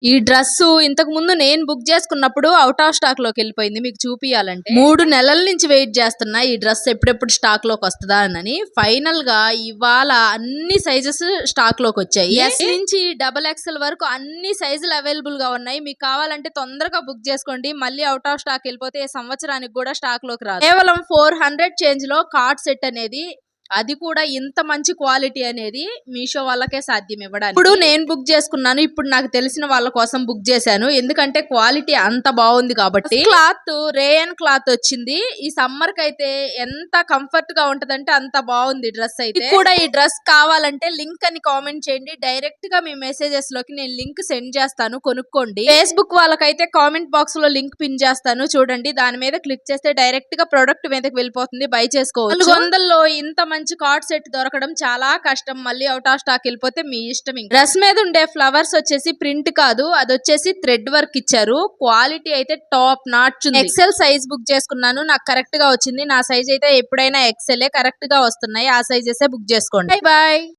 ఈ డ్రెస్ ఇంతకు ముందు నేను బుక్ చేసుకున్నప్పుడు అవుట్ ఆఫ్ స్టాక్ లోకి వెళ్ళిపోయింది. మీకు చూపియాలంటే 3 నెలల నుంచి వెయిట్ చేస్తున్నా ఈ డ్రెస్ ఎప్పుడెప్పుడు స్టాక్ లోకి వస్తుందా అని. ఫైనల్ గా ఇవాళ అన్ని సైజెస్ స్టాక్ లోకి వచ్చాయి. ఎస్ నుంచి డబల్ ఎక్స్ఎల్ వరకు అన్ని సైజులు అవైలబుల్ గా ఉన్నాయి. మీకు కావాలంటే తొందరగా బుక్ చేసుకోండి. మళ్ళీ అవుట్ ఆఫ్ స్టాక్ వెళ్ళిపోతే సంవత్సరానికి కూడా స్టాక్ లోకి రాదు. కేవలం 400 చేంజ్ లో కార్డ్ సెట్ అనేది, అది కూడా ఇంత మంచి క్వాలిటీ అనేది మీషో వాళ్ళకే సాధ్యం ఇవ్వడానికి. ఇప్పుడు నేను బుక్ చేసుకున్నాను. ఇప్పుడు నాకు తెలిసిన వాళ్ళ కోసం బుక్ చేశాను. ఎందుకంటే క్వాలిటీ అంత బాగుంది కాబట్టి. క్లాత్ రేయన్ క్లాత్ వచ్చింది. ఈ సమ్మర్ కి అయితే ఎంత కంఫర్ట్ గా ఉంటదంటే అంత బాగుంది డ్రెస్ అయితే. కూడా ఈ డ్రెస్ కావాలంటే లింక్ అని కామెంట్ చేయండి. డైరెక్ట్ గా మీ మెసేజెస్ లోకి నేను లింక్ సెండ్ చేస్తాను, కొనుక్కోండి. ఫేస్బుక్ వాళ్ళకైతే కామెంట్ బాక్స్ లో లింక్ పిన్ చేస్తాను చూడండి. దాని మీద క్లిక్ చేస్తే డైరెక్ట్ గా ప్రొడక్ట్ మీదకి వెళ్ళిపోతుంది. బై చేసుకోవచ్చు. 400లో ఇంత మంచి కార్డ్ సెట్ దొరకడం చాలా కష్టం. మళ్ళీ అవుట్ ఆఫ్ స్టాక్ వెళ్ళిపోతే మీ ఇష్టం. డ్రెస్ మీద ఉండే ఫ్లవర్స్ వచ్చేసి ప్రింట్ కాదు, అది వచ్చేసి థ్రెడ్ వర్క్ ఇచ్చారు. క్వాలిటీ అయితే టాప్ నాచ్ ఉంది. ఎక్సెల్ సైజ్ బుక్ చేసుకున్నాను. నాకు కరెక్ట్ గా వచ్చింది. నా సైజ్ అయితే ఎప్పుడైనా ఎక్సెల్ కరెక్ట్ గా వస్తున్నాయి. ఆ సైజెస్ బుక్ చేసుకోండి. Bye bye.